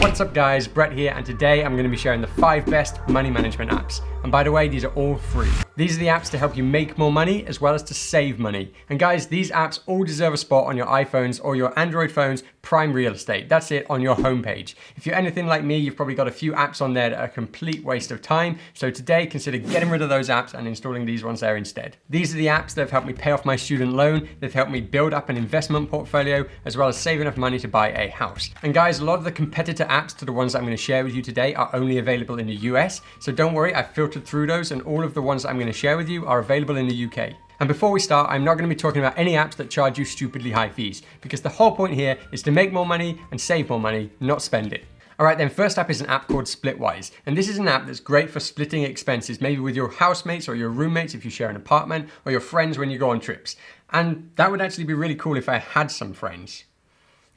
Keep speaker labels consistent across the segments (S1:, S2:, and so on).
S1: What's up guys, Bret here, and today I'm going to be sharing the 5 best money management apps. And by the way, these are all free. These are the apps to help you make more money as well as to save money. And guys, these apps all deserve a spot on your iPhones or your Android phones' prime real estate. That's it, on your homepage. If you're anything like me, you've probably got a few apps on there that are a complete waste of time. So today, consider getting rid of those apps and installing these ones there instead. These are the apps that have helped me pay off my student loan. They've helped me build up an investment portfolio as well as save enough money to buy a house. And guys, a lot of the competitor apps to the ones that I'm going to share with you today are only available in the US. So don't worry, I've filtered through those and all of the ones that I'm going to share with you are available in the UK. And before we start, I'm not going to be talking about any apps that charge you stupidly high fees, because the whole point here is to make more money and save more money, not spend it. All right, then first up is an app called Splitwise. And this is an app that's great for splitting expenses, maybe with your housemates or your roommates if you share an apartment, or your friends when you go on trips. And that would actually be really cool if I had some friends.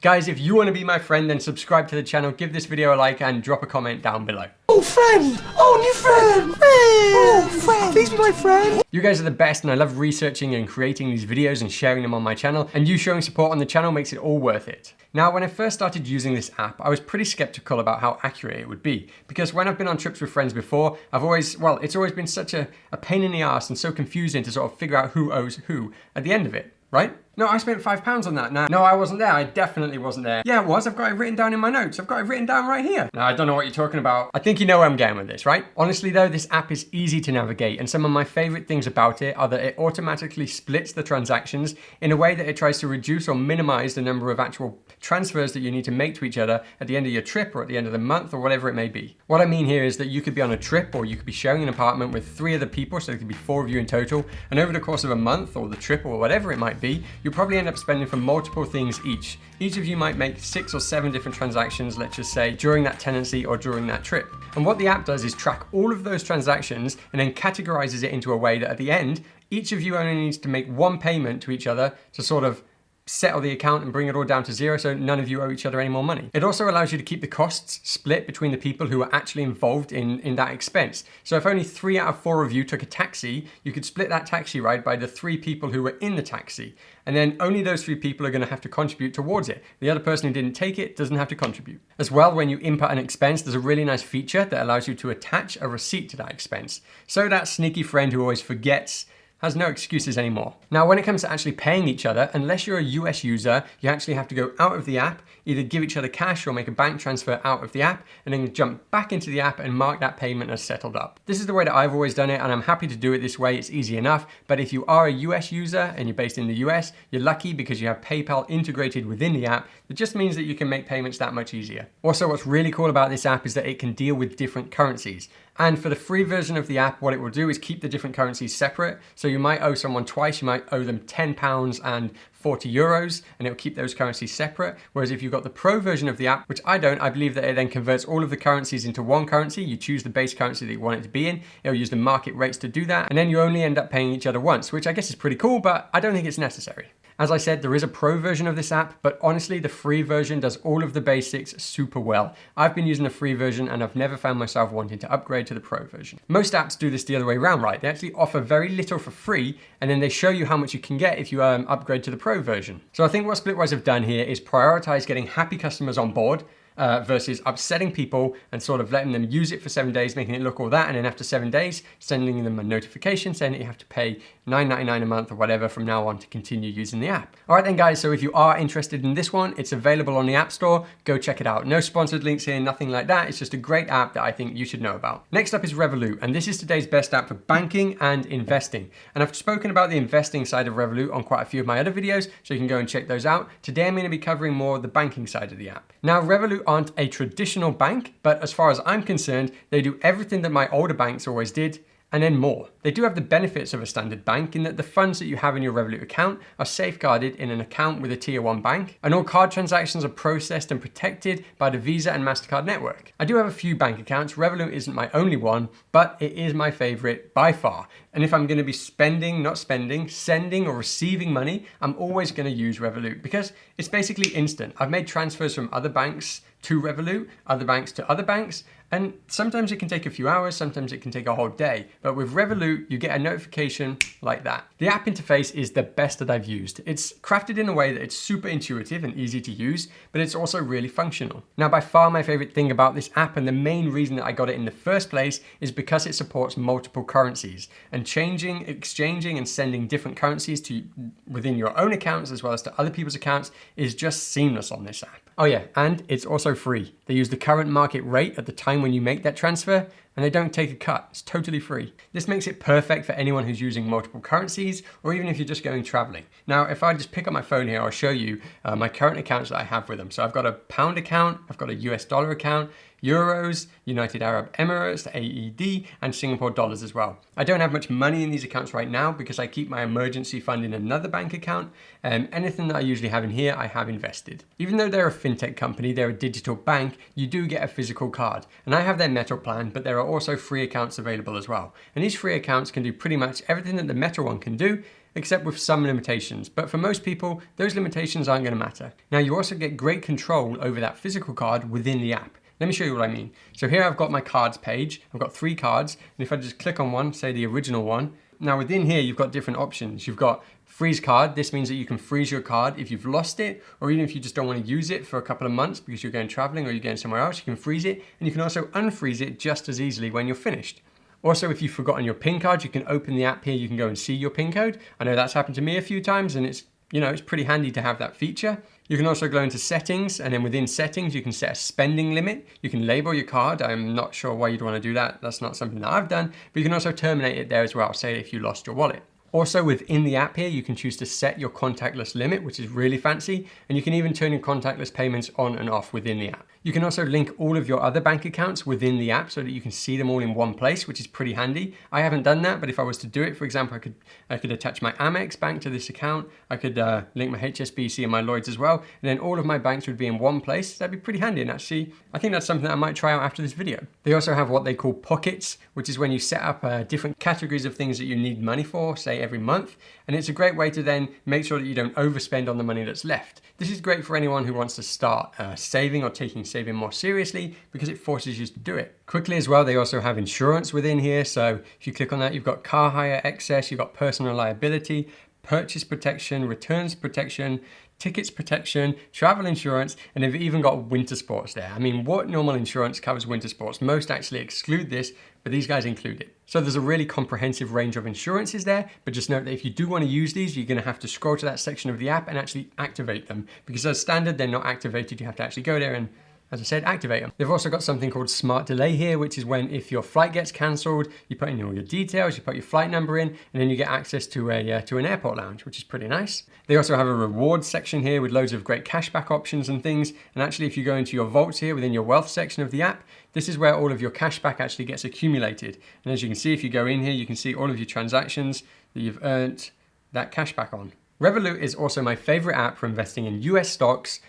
S1: Guys, if you want to be my friend, then subscribe to the channel, give this video a like, and drop a comment down below.
S2: Oh, friend! Oh, new friend! Oh, friend! Please be my friend!
S1: You guys are the best, and I love researching and creating these videos and sharing them on my channel, and you showing support on the channel makes it all worth it. Now, when I first started using this app, I was pretty skeptical about how accurate it would be, because when I've been on trips with friends before, it's always been such a pain in the ass and so confusing to sort of figure out who owes who at the end of it, right? No, I spent £5 on that. No, I wasn't there. I definitely wasn't there. Yeah, it was. I've got it written down in my notes. I've got it written down right here. No, I don't know what you're talking about. I think you know where I'm going with this, right? Honestly though, this app is easy to navigate, and some of my favorite things about it are that it automatically splits the transactions in a way that it tries to reduce or minimize the number of actual transfers that you need to make to each other at the end of your trip or at the end of the month or whatever it may be. What I mean here is that you could be on a trip or you could be sharing an apartment with 3 other people, so there could be 4 of you in total, and over the course of a month or the trip or whatever it might be, you'll probably end up spending for multiple things each. Each of you might make 6 or 7 different transactions, let's just say, during that tenancy or during that trip. And what the app does is track all of those transactions and then categorizes it into a way that at the end, each of you only needs to make 1 payment to each other to sort of settle the account and bring it all down to 0, so none of you owe each other any more money. It also allows you to keep the costs split between the people who are actually involved in that expense. So if only 3 out of 4 of you took a taxi, you could split that taxi ride by the 3 people who were in the taxi. And then only those 3 people are going to have to contribute towards it. The other person who didn't take it doesn't have to contribute. As well, when you input an expense, there's a really nice feature that allows you to attach a receipt to that expense. So that sneaky friend who always forgets has no excuses anymore. Now, when it comes to actually paying each other, unless you're a US user, you actually have to go out of the app, either give each other cash or make a bank transfer out of the app, and then jump back into the app and mark that payment as settled up. This is the way that I've always done it, and I'm happy to do it this way. It's easy enough. But if you are a US user and you're based in the US, you're lucky because you have PayPal integrated within the app. It just means that you can make payments that much easier. Also, what's really cool about this app is that it can deal with different currencies. And for the free version of the app, what it will do is keep the different currencies separate. So you might owe someone twice, you might owe them £10 and 40 euros, and it'll keep those currencies separate. Whereas if you've got the pro version of the app, which I don't, I believe that it then converts all of the currencies into one currency. You choose the base currency that you want it to be in. It'll use the market rates to do that. And then you only end up paying each other once, which I guess is pretty cool, but I don't think it's necessary. As I said, there is a pro version of this app, but honestly, the free version does all of the basics super well. I've been using the free version and I've never found myself wanting to upgrade to the pro version. Most apps do this the other way around, right? They actually offer very little for free, and then they show you how much you can get if you upgrade to the pro version. So I think what Splitwise have done here is prioritize getting happy customers on board, versus upsetting people and sort of letting them use it for 7 days, making it look all that, and then after 7 days, sending them a notification saying that you have to pay $9.99 a month or whatever from now on to continue using the app. All right then guys, so if you are interested in this one, it's available on the App Store. Go check it out. No sponsored links here, nothing like that. It's just a great app that I think you should know about. Next up is Revolut, and this is today's best app for banking and investing. And I've spoken about the investing side of Revolut on quite a few of my other videos, so you can go and check those out. Today I'm going to be covering more the banking side of the app. Now, Revolut aren't a traditional bank, but as far as I'm concerned, they do everything that my older banks always did, and then more. They do have the benefits of a standard bank in that the funds that you have in your Revolut account are safeguarded in an account with a tier 1 bank, and all card transactions are processed and protected by the Visa and MasterCard network. I do have a few bank accounts. Revolut isn't my only one, but it is my favorite by far. And if I'm going to be spending, not spending, sending or receiving money, I'm always going to use Revolut because it's basically instant. I've made transfers from other banks to Revolut, other banks to other banks, and sometimes it can take a few hours, sometimes it can take a whole day. But with Revolut, you get a notification like that. The app interface is the best that I've used. It's crafted in a way that it's super intuitive and easy to use, but it's also really functional. Now, by far my favorite thing about this app, and the main reason that I got it in the first place, is because it supports multiple currencies, and changing, exchanging, and sending different currencies to within your own accounts as well as to other people's accounts is just seamless on this app. Oh yeah, and it's also free. They use the current market rate at the time when you make that transfer, and they don't take a cut. It's totally free. This makes it perfect for anyone who's using multiple currencies, or even if you're just going traveling. Now, if I just pick up my phone here, I'll show you my current accounts that I have with them. So I've got a pound account, I've got a US dollar account, Euros, United Arab Emirates, AED, and Singapore dollars as well. I don't have much money in these accounts right now because I keep my emergency fund in another bank account. Anything that I usually have in here, I have invested. Even though they're a fintech company, they're a digital bank, you do get a physical card. And I have their Metal plan, but there are also free accounts available as well. And these free accounts can do pretty much everything that the Metal one can do, except with some limitations. But for most people, those limitations aren't going to matter. Now, you also get great control over that physical card within the app. Let me show you what I mean. So here I've got my cards page. I've got 3 cards. And if I just click on one, say the original one, now within here, you've got different options. You've got freeze card. This means that you can freeze your card if you've lost it, or even if you just don't want to use it for a couple of months because you're going traveling or you're going somewhere else, you can freeze it. And you can also unfreeze it just as easily when you're finished. Also, if you've forgotten your PIN card, you can open the app here. You can go and see your PIN code. I know that's happened to me a few times, and it's pretty handy to have that feature. You can also go into settings, and then within settings, you can set a spending limit. You can label your card. I'm not sure why you'd want to do that. That's not something that I've done, but you can also terminate it there as well, say if you lost your wallet. Also within the app here, you can choose to set your contactless limit, which is really fancy, and you can even turn your contactless payments on and off within the app. You can also link all of your other bank accounts within the app so that you can see them all in one place, which is pretty handy. I haven't done that, but if I was to do it, for example, I could attach my Amex bank to this account. I could link my HSBC and my Lloyds as well, and then all of my banks would be in one place. That'd be pretty handy, and actually, I think that's something that I might try out after this video. They also have what they call pockets, which is when you set up different categories of things that you need money for, say every month, and it's a great way to then make sure that you don't overspend on the money that's left. This is great for anyone who wants to start saving or taking saving more seriously because it forces you to do it. Quickly as well, they also have insurance within here. So if you click on that, you've got car hire excess, you've got personal liability, purchase protection, returns protection, tickets protection, travel insurance, and they've even got winter sports there. I mean, what normal insurance covers winter sports? Most actually exclude this, but these guys include it. So there's a really comprehensive range of insurances there, but just note that if you do want to use these, you're going to have to scroll to that section of the app and actually activate them, because as standard, they're not activated. You have to actually go there and, as I said, activate them. They've also got something called Smart Delay here, which is when if your flight gets cancelled, you put in all your details, you put your flight number in, and then you get access to an airport lounge, which is pretty nice. They also have a rewards section here with loads of great cashback options and things. And actually, if you go into your vaults here within your wealth section of the app, this is where all of your cashback actually gets accumulated. And as you can see, if you go in here, you can see all of your transactions that you've earned that cashback on. Revolut is also my favorite app for investing in US stocks,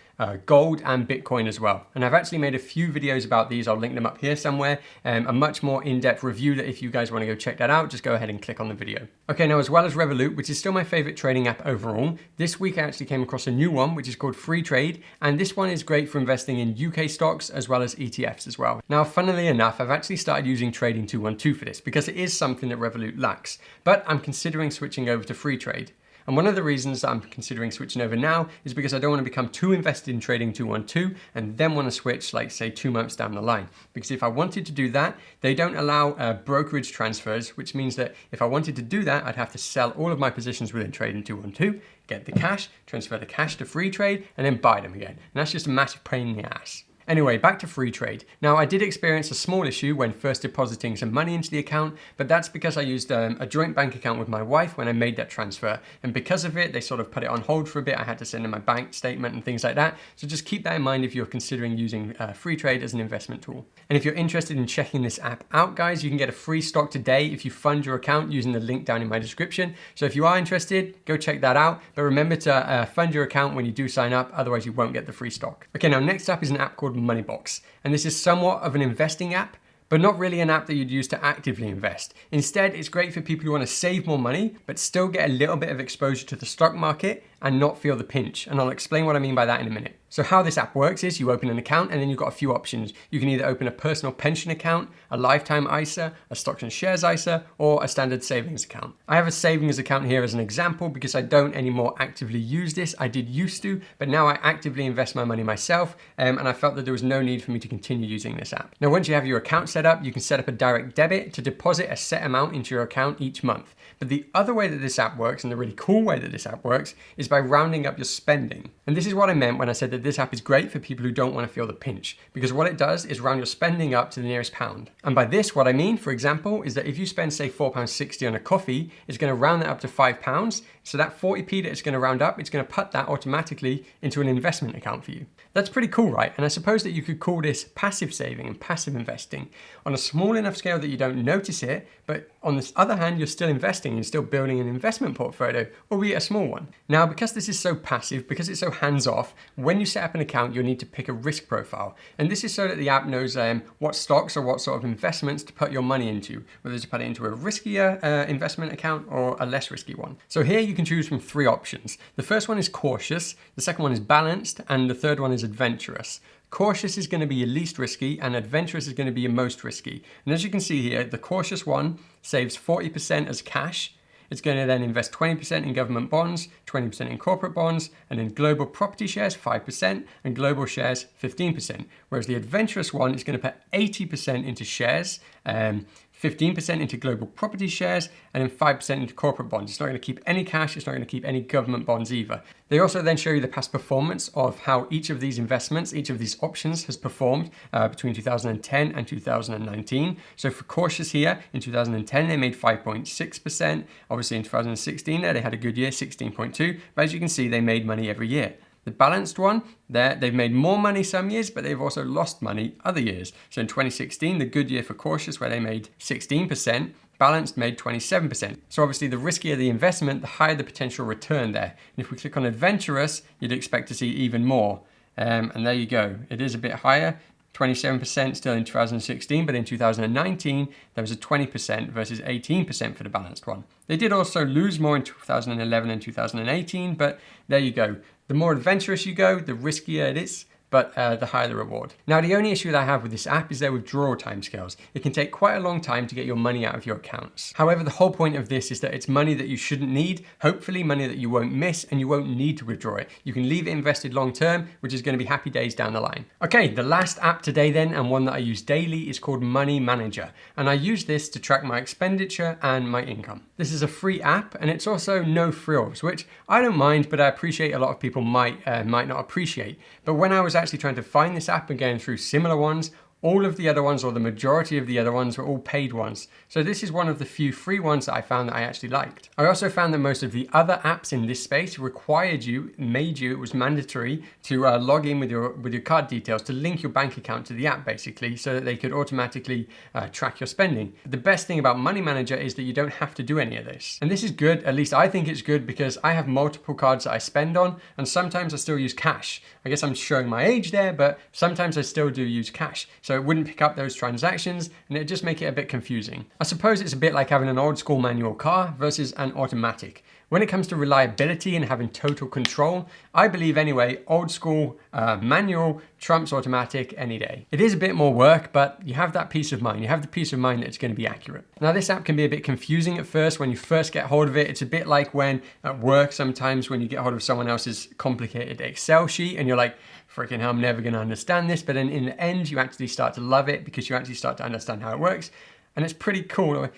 S1: gold and Bitcoin as well. And I've actually made a few videos about these. I'll link them up here somewhere. A much more in-depth review that if you guys want to go check that out, just go ahead and click on the video. Okay, now as well as Revolut, which is still my favorite trading app overall, this week I actually came across a new one, which is called Freetrade. And this one is great for investing in UK stocks as well as ETFs as well. Now, funnily enough, I've actually started using Trading 212 for this because it is something that Revolut lacks, but I'm considering switching over to Freetrade. And one of the reasons that I'm considering switching over now is because I don't want to become too invested in Trading 212 and then want to switch, like say 2 months down the line. Because if I wanted to do that, they don't allow brokerage transfers, which means that if I wanted to do that, I'd have to sell all of my positions within Trading 212, get the cash, transfer the cash to Freetrade, and then buy them again. And that's just a massive pain in the ass. Anyway, back to Freetrade. Now, I did experience a small issue when first depositing some money into the account, but that's because I used a joint bank account with my wife when I made that transfer. And because of it, they sort of put it on hold for a bit. I had to send in my bank statement and things like that. So just keep that in mind if you're considering using Freetrade as an investment tool. And if you're interested in checking this app out, guys, you can get a free stock today if you fund your account using the link down in my description. So if you are interested, go check that out. But remember to fund your account when you do sign up, otherwise you won't get the free stock. Okay, now next up is an app called Moneybox. And this is somewhat of an investing app, but not really an app that you'd use to actively invest. Instead, it's great for people who want to save more money, but still get a little bit of exposure to the stock market and not feel the pinch. And I'll explain what I mean by that in a minute. So how this app works is you open an account and then you've got a few options. You can either open a personal pension account, a lifetime ISA, a stocks and shares ISA, or a standard savings account. I have a savings account here as an example because I don't anymore actively use this. I did used to, but now I actively invest my money myself, and I felt that there was no need for me to continue using this app. Now, once you have your account set up, you can set up a direct debit to deposit a set amount into your account each month. But the other way that this app works, and the really cool way that this app works, is by rounding up your spending. And this is what I meant when I said that this app is great for people who don't want to feel the pinch, because what it does is round your spending up to the nearest pound. And by this, what I mean, for example, is that if you spend, say, £4.60 on a coffee, it's going to round that up to £5. So that 40p that it's going to round up, it's going to put that automatically into an investment account for you. That's pretty cool, right? And I suppose that you could call this passive saving and passive investing on a small enough scale that you don't notice it, but on the other hand, you're still investing and still building an investment portfolio, albeit a small one. Now, because this is so passive, because it's so hands-off, when you set up an account, you'll need to pick a risk profile. And this is so that the app knows what stocks or what sort of investments to put your money into, whether to put it into a riskier investment account or a less risky one. So here you can choose from 3 options. The first one is cautious, the second one is balanced, and the third one is adventurous. Cautious is going to be your least risky and adventurous is going to be your most risky. And as you can see here, the cautious one saves 40% as cash. It's going to then invest 20% in government bonds, 20% in corporate bonds, and in global property shares, 5%, and global shares, 15%. Whereas the adventurous one is going to put 80% into shares, 15% into global property shares, and then 5% into corporate bonds. It's not going to keep any cash, it's not going to keep any government bonds either. They also then show you the past performance of how each of these investments, each of these options has performed between 2010 and 2019. So for cautious here, in 2010, they made 5.6%. Obviously in 2016, they had a good year, 16.2. But as you can see, they made money every year. The balanced one, they've made more money some years, but they've also lost money other years. So in 2016, the good year for cautious, where they made 16%, balanced made 27%. So obviously the riskier the investment, the higher the potential return there. And if we click on adventurous, you'd expect to see even more. And there you go. It is a bit higher. 27% still in 2016, but in 2019, there was a 20% versus 18% for the balanced one. They did also lose more in 2011 and 2018, but there you go. The more adventurous you go, the riskier it is, but the higher the reward. Now, the only issue that I have with this app is their withdrawal timescales. It can take quite a long time to get your money out of your accounts. However, the whole point of this is that it's money that you shouldn't need, hopefully money that you won't miss, and you won't need to withdraw it. You can leave it invested long term, which is going to be happy days down the line. Okay, the last app today then, and one that I use daily, is called Money Manager. And I use this to track my expenditure and my income. This is a free app, and it's also no frills, which I don't mind, but I appreciate a lot of people might not appreciate. But when I was actually trying to find this app and going through similar ones, all of the other ones, or the majority of the other ones, were all paid ones. So this is one of the few free ones that I found that I actually liked. I also found that most of the other apps in this space required you, it was mandatory to log in with your card details, to link your bank account to the app basically, so that they could automatically track your spending. The best thing about Money Manager is that you don't have to do any of this. And this is good, at least I think it's good, because I have multiple cards that I spend on, and sometimes I still use cash. I guess I'm showing my age there, but sometimes I still do use cash. So it wouldn't pick up those transactions, and it'd just make it a bit confusing. I suppose it's a bit like having an old school manual car versus an automatic. When it comes to reliability and having total control, I believe anyway, old school manual trumps automatic any day. It is a bit more work, but you have that peace of mind. You have the peace of mind that it's going to be accurate. Now, this app can be a bit confusing at first when you first get hold of it. It's a bit like when at work sometimes when you get hold of someone else's complicated Excel sheet and you're like, freaking hell, I'm never going to understand this. But then in the end, you actually start to love it because you actually start to understand how it works. And it's pretty cool.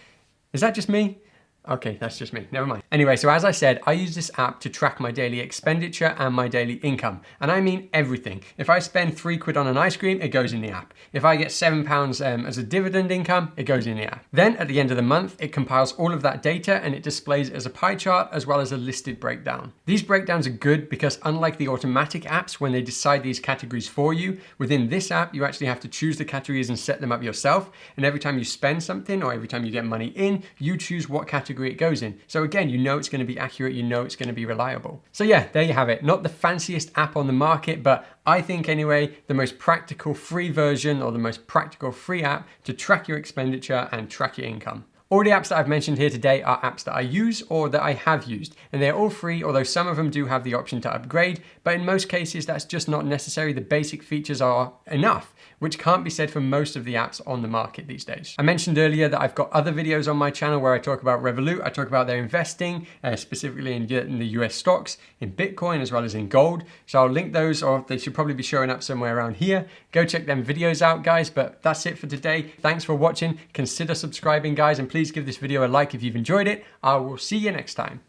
S1: Is that just me? Okay, that's just me, never mind. Anyway, so as I said, I use this app to track my daily expenditure and my daily income. And I mean everything. If I spend £3 on an ice cream, it goes in the app. If I get £7 as a dividend income, it goes in the app. Then at the end of the month, it compiles all of that data and it displays it as a pie chart as well as a listed breakdown. These breakdowns are good because unlike the automatic apps, when they decide these categories for you, within this app, you actually have to choose the categories and set them up yourself. And every time you spend something or every time you get money in, you choose what category it goes in. So again, you know it's going to be accurate, you know it's going to be reliable. So yeah, there you have it. Not the fanciest app on the market, but I think anyway, the most practical free version or the most practical free app to track your expenditure and track your income. All the apps that I've mentioned here today are apps that I use or that I have used, and they're all free, although some of them do have the option to upgrade, but in most cases that's just not necessary. The basic features are enough, which can't be said for most of the apps on the market these days. I mentioned earlier that I've got other videos on my channel where I talk about Revolut. I talk about their investing, specifically in the US stocks, in Bitcoin, as well as in gold. So I'll link those, or they should probably be showing up somewhere around here. Go check them videos out, guys. But that's it for today. Thanks for watching. Consider subscribing, guys, and please give this video a like if you've enjoyed it. I will see you next time.